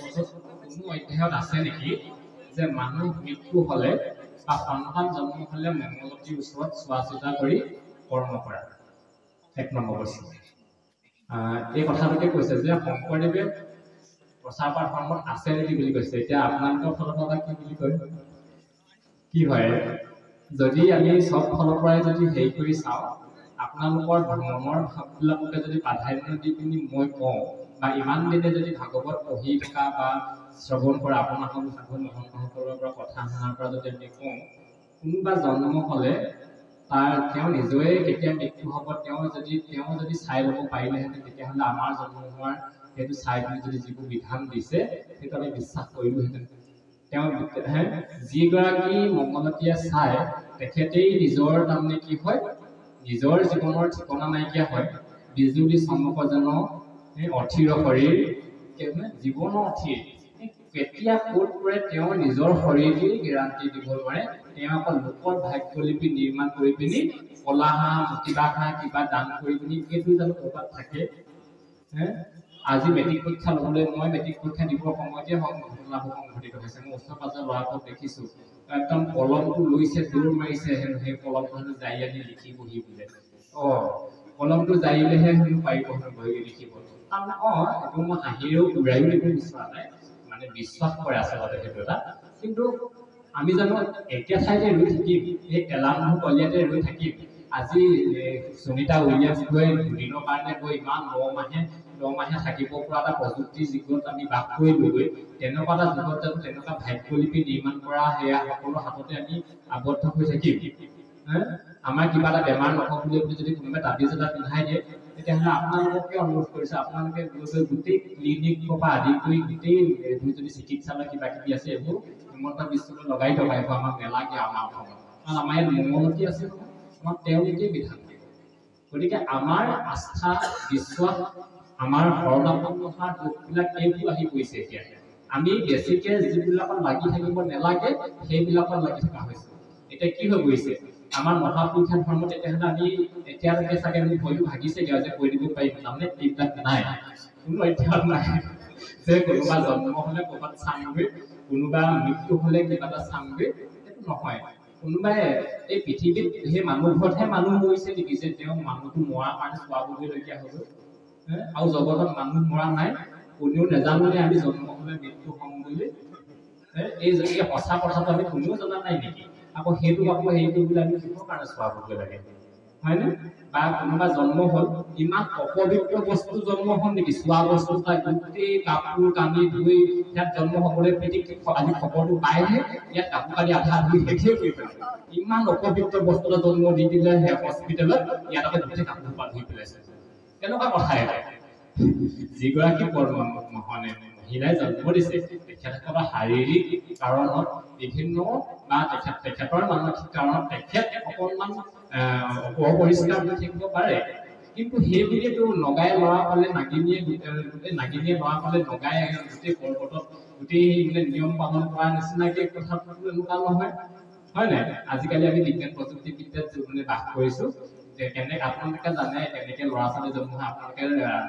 জগতত কোনো অধ্যায়ত আছে নেকি যে মানুহ মৃত্যু হলে বা সন্তান জন্ম হলে মঙ্গলতীৰ ওচৰত চোৱা চিতা কৰি কৰ্ম কৰা। 1 নম্বৰ বস্তু এই কথাটোকে কৈছে যে শংকৰদেৱে প্ৰচাৰ পাঠ ধৰ্মত আছে নেকি বুলি কৈছে। এতিয়া আপোনালোকৰ ফালৰ পৰা কি বুলি কয় কি হয় যদি আমি সব ফালৰ পৰাই যদি হেৰি কৰি চাওঁ আপোনালোকৰ ধৰ্মৰ ভাৱবিলাককে যদি প্ৰাধান্য দি পিনি মই কওঁ বা ইমান দিনে যদি ভাগৱত পঢ়ি থকা বা শ্ৰৱণ কৰা আপোনালোকৰ সাধু মহন্তসকলৰ পৰা কথা শুনাৰ পৰা যদি আমি কওঁ কোনোবা জন্ম হ'লে তাৰ তেওঁ নিজৰে কেতিয়া মৃত্যু হ'ব তেওঁ যদি চাই ল'ব পাৰিলেহেঁতেন তেতিয়াহ'লে আমাৰ জন্ম হোৱাৰ সেইটো চাই পিনি যদি যিবোৰ বিধান দিছে সেইটো আমি বিশ্বাস কৰিলোহেঁতেন। তেওঁ যিগৰাকী মঙ্গলতীয়ে চাই তেখেতেই নিজৰ তাৰমানে কি হয় নিজৰ জীৱনৰ ঠিকনা নাইকিয়া হয়। বিজুলী চমক যেন অথিৰ শৰীৰ জীৱনৰ অথিৰ কেতিয়া ক'ত পৰে তেওঁ নিজৰ শৰীৰটি গেৰাণ্টি দিব নোৱাৰে। তেওঁ অকল লোকৰ ভাগ্যলিপি নিৰ্মাণ কৰি পিনি কলা হাঁহ কিবা হাঁহ কিবা দান কৰি পিনি এইটো জানো ক'ৰবাত থাকে। আজি মেট্ৰিক পৰীক্ষা ল'বলৈ মই মেট্ৰিক পৰীক্ষা দিবৰ সময়তে ঘটনাবোৰ সংঘটিত হৈছে। মই ওচৰ পাজৰ ল'ৰাবোৰক দেখিছোঁ একদম কলমটো লৈছে দৌৰ মাৰিছে সেই কলমটো হেনো যাই আনি লিখি বহি বোলে কলমটো যাইলেহে হেনো পাৰিব হেনো বহি লিখিব। তাৰমানে এইটো মই হাঁহিৰেও উৰায়ো দিব বিচৰা নাই মানে বিশ্বাস কৰে আচলতে সেইটো এটা। কিন্তু আমি জানো একে ঠাইতে ৰৈ থাকিম এই এলামবোৰ কলিয়াতে ৰৈ থাকিম। আজি সুনিতা উইলিয়ামছ গৈ দুদিনৰ কাৰণে গৈ ইমান 9 মাহে থাকিব পৰা এটা প্ৰযুক্তিৰ যুগত আমি বাস কৰিলোগৈ। তেনেকুৱা এটা যুগত জানো তেনেকুৱা ভাগ্যলিপি নিৰ্মাণ কৰা সেয়া সকলো হাততে আমি আবদ্ধ হৈ থাকিম। আমাৰ কিবা এটা বেমাৰ নহওক বুলি যদি কোনোবাই তাবিজ এটা পিন্ধাই দিয়ে তেতিয়াহ'লে আপোনালোকে অনুৰোধ কৰিছে আপোনালোকে গোটেই ক্লিনিকৰ পৰা আদি কৰি গোটেই যদি চিকিৎসালয় কিবা কিবি আছে এইবোৰ হিমন্ত বিশ্বলৈ লগাই টকাইব আমাক নেলাগে আমাৰ অসমত। কাৰণ আমাৰ ইয়াত মঙ্গলতী আছে আমাক তেওঁলোকে বিধান দিব। গতিকে আমাৰ আস্থা বিশ্বাস আমাৰ শৰণাপন্নতাৰ দুখবিলাক এইবোৰ আহি পৰিছে। এতিয়া আমি বেছিকে যিবিলাকত লাগি থাকিব নেলাগে সেইবিলাকত লাগি থকা হৈছে। এতিয়া কি হৈ গৈছে আমাৰ মহাপুৰুষৰ ধৰ্ম তেতিয়াহ'লে আমি এতিয়ালৈকে চাগে আমি ভয়টো ভাগিছেগৈ যে কৈ দিব পাৰিম তাৰমানে এইবিলাক নাই কোনো অধ্যায় নাই যে কোনোবা জন্ম হ'লে ক'ৰবাত চামগৈ কোনোবা মৃত্যু হ'লে কিবা এটা চামগৈ সেইটো নহয়। কোনোবাই এই পৃথিৱীত সেই মানুহঘৰতহে মানুহ মৰিছে নেকি যে তেওঁ মানুহটো মৰাৰ কাৰণে চোৱাবগৈলগীয়া হ'ব। আৰু জগতত মানুহ মৰা নাই কোনেও নাজানো যে আমি জন্ম হ'লে মৃত্যু হ'ম বুলি। এই সঁচা কথাটো আমি কোনেও জনা নাই নেকি। আকৌ সেইটো হেৰি কৰিবলৈ আমি কিহৰ কাৰণে চোৱাবগৈ লাগে হয়নে। বা কোনোবা জন্ম হ'ল ইমান অপবিত্ৰ বস্তু জন্ম হ'ল নেকি চোৱা বস্তু তাই গোটেই কাপোৰ কানি ধুই ইয়াত জন্ম হ'বলৈ আজি খবৰটো পাইহে ইয়াত কাপোৰ কানি আধা ধুই শেষেই কৰি পেলালে। ইমান অপবিত্ৰ বস্তু এটা জন্ম দি দিলে হস্পিটেলত ইয়াত আকৌ গোটেই কাপোৰ পা ধুই পেলাইছে। কেনেকুৱা কথা এটা। যিগৰাকী মহানে মহিলাই জন্ম দিছে তেখেতসকলৰ শাৰীৰিক কাৰণত বিভিন্ন বা তেখেতৰ মানসিক কাৰণত তেখেত অকণমান অপৰিষ্কাৰ হৈ থাকিব পাৰে। কিন্তু সেইবুলিতো নগাই ল'ৰা পালে নাগিনীয়ে ল'ৰা পালে নগাই গোটেই পৰ্বতত গোটেই মানে নিয়ম পালন কৰাৰ নিচিনাকে কথাটো এনেকুৱা নহয় হয় নাই। আজিকালি আমি বিজ্ঞান প্ৰযুক্তিবিদ্যাত মানে বাস কৰিছো কেনেকে আপোনালোকে জানে কেনেকে ল'ৰা ছোৱালী জন্ম হয়। আপোনালোকে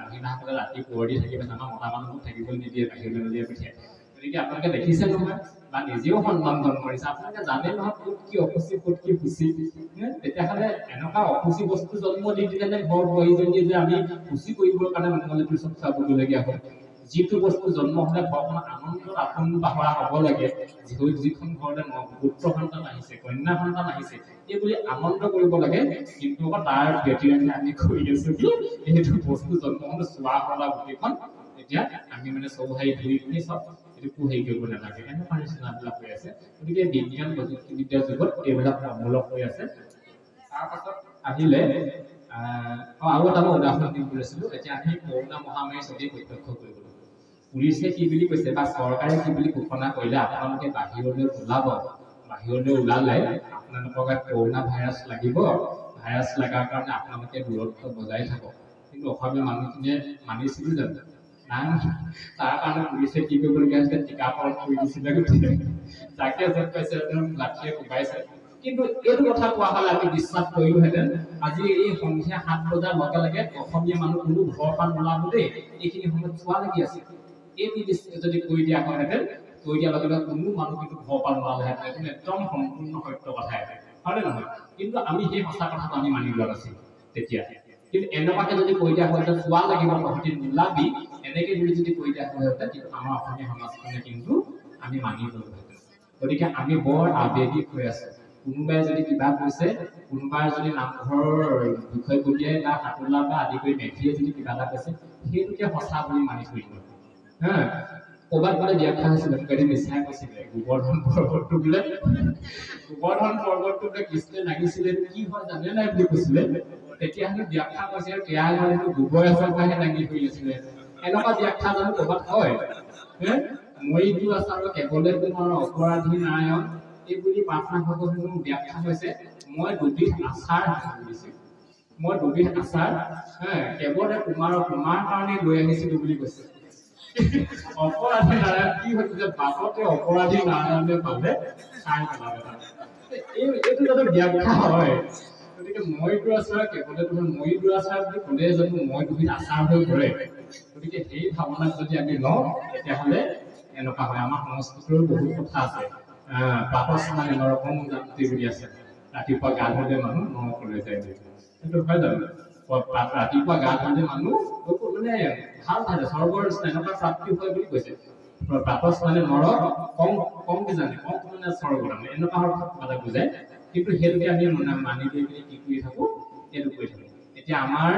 মহিলাসকলে ৰাতি পোহৰ দি থাকিব জানো মতা মানুহক থাকিবলৈ নিদিয়ে বাহিৰলৈ উলিয়াই পঠিয়াই। গতিকে আপোনালোকে দেখিছে নহয় বা নিজেও সন্মান জন্ম কৰিছে আপোনালোকে জানে নহয় ক'ত কি অসুচি ক'ত কি শুচি। তেতিয়াহ'লে এনেকুৱা অসুচি বস্তু জন্ম দি দিলে নে ঘৰ বোৱাৰীজনীয়ে যে আমি শুচি কৰিবৰ কাৰণে মঙ্গলতীৰ ওচৰত চাবগৈলগীয়া হয়। যিটো বস্তু জন্ম হ'লে ঘৰখন আনন্দত আপোন পাহৰা হ'ব লাগে। যিখন ঘৰতে পুত্ৰ সন্তান আহিছে কন্যা সন্তান আহিছে এই বুলি আনন্দ কৰিব লাগে। কিন্তু তাৰ ব্যতিৰেকে আমি কৰি আছো কি এইটো বস্তু জন্ম হ'লে চোৱা কৰা গোটেইখন এতিয়া আমি মানে চৌহাৰি ধুই পিনি চব এইটো হেৰি কৰিব নালাগে এনেকুৱা নিচিনাবিলাক হৈ আছে। গতিকে বিজ্ঞান প্ৰযুক্তিবিদ্যাৰ যুগত এইবিলাক মূলক হৈ আছে। তাৰপাছত আহিলে আৰু এটা মই উদাহৰণ দিম বুলিছিলোঁ। এতিয়া আমি কৰোণা মহামাৰী চবেই প্ৰত্যক্ষ কৰিব। পুলিচে কি বুলি কৈছে বা চৰকাৰে কি বুলি ঘোষণা কৰিলে আপোনালোকে বাহিৰলৈ ওলাব। বাহিৰলৈ ওলালে আপোনালোকক কৰোণা ভাইৰাছ লাগিব। ভাইৰাছ লগাৰ কাৰণে আপোনালোকে দূৰত্ব বজাই থাকক। কিন্তু অসমীয়া মানুহখিনিয়ে মানিছিল জানো নাই। তাৰ কাৰণে পুলিচে কি কৰিবলগীয়া হৈছে টীকাকৰণ কৰি দিছিলে যাকে য'ত পাইছে লাঠিয়ে কোবাইছে। কিন্তু এইটো কথা কোৱা হ'লে আমি বিশ্বাস কৰিলোহেঁতেন আজি এই সন্ধিয়া 7 বজাৰ লগে লগে অসমীয়া মানুহ কোনো ঘৰৰ পৰা নোলাব দেই এইখিনি সময়ত চোৱা লাগি আছে। এইটো দৃষ্টিৰে যদি কৈ দিয়া হয়হেঁতেন কৈ দিয়াৰ লগে লগে কোনো মানুহ কিন্তু ঘৰ পৰা নোলালেহেঁতেন এইটো একদম সম্পূৰ্ণ সত্য কথা হয়নে নহয় কিন্তু আমি সেই সঁচা কথাটো আমি মানি লোৱা নাছিলোঁ তেতিয়া কিন্তু এনেকুৱাকে যদি কৈ দিয়া হয়হেঁতেন চোৱা লাগিব তহঁতি নোলাবি এনেকে বুলি যদি কৈ দিয়া হয়হেঁতেন কিন্তু আমাৰ অসমীয়া সমাজখনে কিন্তু আমি মানি ল'লোহেঁতেন গতিকে আমি বৰ আৱেগিক হৈ আছোঁ কোনোবাই যদি কিবা কৈছে কোনোবাই যদি নামঘৰৰ বিষয় বুলিয়াই বা সাঁতোলা বা আদি কৰি মেধিয়ে যদি কিবা এটা কৈছে সেইটোকে সঁচা বুলি মানি থৈ দিব হা ক'ৰবাত বোলে ব্যাখ্যা হৈছিলে মোক এদিন মিছাই কৈছিলে গোবৰ্ধন পৰ্বতটো বোলে কৃষ্ণই লাগিছিলে কি হয় জানে নাই বুলি কৈছিলে তেতিয়াহ'লে ব্যাখ্যা কৈছে কেয়া গ'লেতো গোবৰ এজৰ পৰাহে দাঙি ধৰি আছিলে এনেকুৱা ব্যাখ্যা জানো ক'ৰবাত হয় মইতো আচাৰ কেৱলে তোমাৰ অপৰাধী নাৰায়ণ এই বুলি প্ৰাৰ্থনা ভাগৱতৰ ব্যাখ্যা হৈছে মই দুবিধ আচাৰ কৰিছোঁ মই দুবিধ আচাৰ কেৱলে তোমাৰ কাৰণে লৈ আহিছিলোঁ বুলি কৈছে অপৰাধী নাৰায়ণ কি হৈছে যে বাটতে অপৰাধী নাৰায়ণে পালে খাই পেলালে এইটো যাতে ব্যাখ্যা হয় গতিকে মইতো আচাৰ কেৱলে তোমাৰ মইতো আচাৰ বুলি ক'লে জানো মই দুবিধ আচাৰ হৈ পৰে গতিকে সেই ভাৱনাক যদি আমি লওঁ তেতিয়াহ'লে এনেকুৱা হয় আমাৰ সংস্কৃতিৰ বহুত কথা আছে পাপস্নানে নৰকং যান্তি বুলি আছে ৰাতিপুৱা গা ধুলে মানুহ নৰকলৈ যায় সেইটো হয় জানো ৰাতিপুৱা গা ধুলে মানুহ মানে ভাল থাকে স্বৰ্গৰ এনেকুৱা প্ৰাপ্তি হয় বুলি কৈছে পাপস্নানে নৰক কম কি জানে কম মানে স্বৰ্গ মানে এনেকুৱা কথা বুজায় কিন্তু সেইটোকে আমি মানি লৈ পিনে কি কৰি থাকোঁ সেইটো কৰি থাকোঁ এতিয়া আমাৰ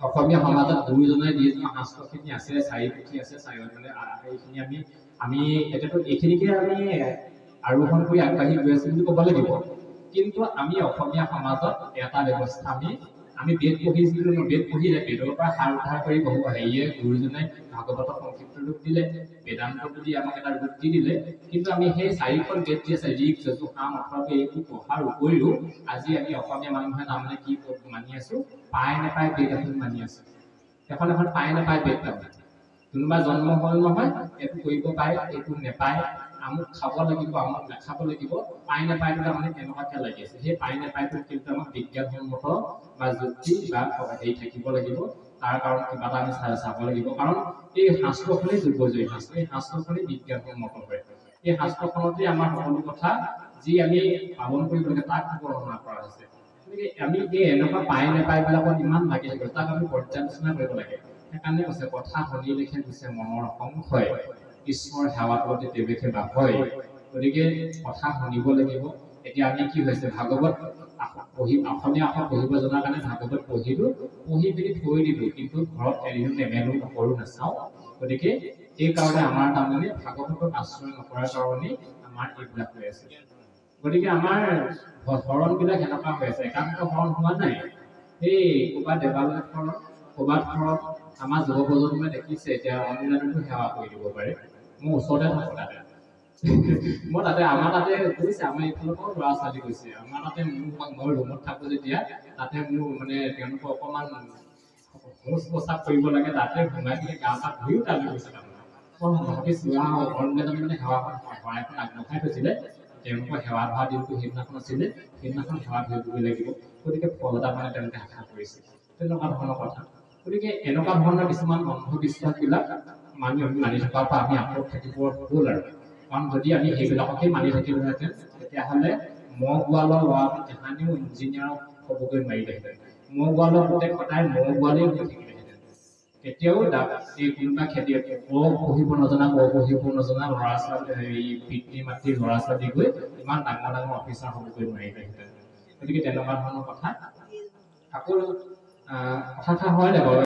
অসমীয়া সমাজত গুৰুজনাই যি শাস্ত্ৰখিনি আছে 4 পুথি আছে 4 মানে এইখিনি আমি এতিয়াতো এইখিনিকে আমি আৰোহণ কৰি আগবাঢ়ি গৈ আছোঁ বুলি ক'ব লাগিব কিন্তু আমি অসমীয়া সমাজত এটা ব্যৱস্থা আমি বেদ পঢ়িছিলোঁ বেদ পঢ়িলে বেদৰ পৰা সাৰ উদ্ধাৰ কৰি বহু হেৰিয়ে গুৰুজনাই ভাগৱতক সংক্ষিপ্ত ৰূপ দিলে বেদান্ত বুলি আমাক এটা ৰূপ দি দিলে কিন্তু আমি সেই 4খন বেদ যি আছে ঋক যজু সাম অথৰ্ব এইবোৰ পঢ়াৰ উপৰিও আজি আমি অসমীয়া মানুহে তাৰমানে কি মানি আছোঁ পাই নাপায় বেদ এখন মানি আছোঁ এখন পাই নাপায় বেদ তাৰমানে কোনোবা জন্ম হ'ল নহয় এইটো কৰিব পাৰে এইটো নেপায় আমুক খাব লাগিব আমুক নাখাব লাগিব পাই নাপায়টো তাৰমানে এনেকুৱাকে লাগি আছে সেই পাই নাপায়টো কিন্তু আমাক বিজ্ঞানসন্মত বা যুক্তি বা হেৰি থাকিব লাগিব তাৰ কাৰণ কিবা এটা আমি চাব লাগিব কাৰণ এই শাস্ত্ৰখনেই যুগজয়ী শাস্ত্ৰ এই শাস্ত্ৰখনেই বিজ্ঞানসন্মত হয় এই শাস্ত্ৰখনতে আমাৰ সকলো কথা যি আমি পালন কৰিব লাগে তাক বৰ্ণনা কৰা হৈছে গতিকে আমি এই এনেকুৱা পাই নাপায় বিলাকত ইমান লাগি থাকিব তাক আমি পৰ্যালোচনা কৰিব লাগে সেইকাৰণে কৈছে কথা শুনি লিখে গৈছে মনৰ সংশয় ঈশ্বৰ সেৱাত প্ৰতি দেৱেশে বাহয় গতিকে কথা শুনিব লাগিব এতিয়া আমি কি হৈছে ভাগৱত অসমীয়া পঢ়িব জনাৰ কাৰণে ভাগৱত পঢ়ি পিনি থৈ দিলোঁ কিন্তু ঘৰত এদিনো নেমেলো নকৰোঁ নাচাওঁ গতিকে এই কাৰণে আমাৰ তাৰমানে ভাগৱতক আশ্ৰয় নকৰাৰ কাৰণেই আমাৰ এইবিলাক হৈ আছে গতিকে আমাৰ শৰণবিলাক এনেকুৱা হৈ আছে একান্ত শৰণ হোৱা নাই এই ক'ৰবাত দেৱালয় শৰণ ক'ৰবাত শৰণ আমাৰ যুৱ প্ৰজন্মই দেখিছে এতিয়া অনলাইনতো সেৱা কৰি দিব পাৰে মোৰ ওচৰতে থাকোঁ তাতে মই তাতে আমাৰ তাতে গৈছে আমাৰ এইফালৰ পৰাও ল'ৰা ছোৱালী গৈছে আমাৰ তাতে মই ৰুমত থাকোঁ যেতিয়া তাতে মোৰ মানে তেওঁলোকে অকণমান শৌচ প্ৰস্ৰাৱ কৰিব লাগে তাতে সোমাই পিনে গা পা ধুইও তালৈ গৈছে তাৰমানে মই ভাবিছোঁ অনলাইনত মানে সেৱাখন শৰাইখন আগবঢ়াই থৈছিলে তেওঁলোকৰ সেৱা ধৰা দিনটো সেইদিনাখন আছিলে সেইদিনাখন সেৱা ধৰিবই লাগিব গতিকে ফল এটা মানে তেওঁলোকে আশা কৰিছে তেনেকুৱা ধৰণৰ কথা গতিকে এনেকুৱা ধৰণৰ কিছুমান অন্ধবিশ্বাসবিলাক মানি থকাৰ পৰা আমি আঁতৰত থাকিব হ'ল আৰু কাৰণ যদি আমি সেইবিলাককে মানি থাকিলোহেঁতেন তেতিয়াহ'লে মহ গোৱালৰ ল'ৰাটো কেহানিও ইঞ্জিনিয়াৰক হ'বগৈ নোৱাৰিলেহেঁতেন মহ গোৱালৰ প্ৰত্যেক সদায় মহ গোৱালেই হৈ থাকিলেহেঁতেন কেতিয়াও এই কোনোবা খেতি পঢ়িব নজনা ল'ৰা ছোৱালী পিতৃ মাতৃৰ ল'ৰা ছোৱালী গৈ ইমান ডাঙৰ অফিচাৰ হ'বগৈ নোৱাৰিলেহেঁতেন গতিকে তেনেকুৱা ধৰণৰ কথা আকৌ কথা হয় নাই বাৰু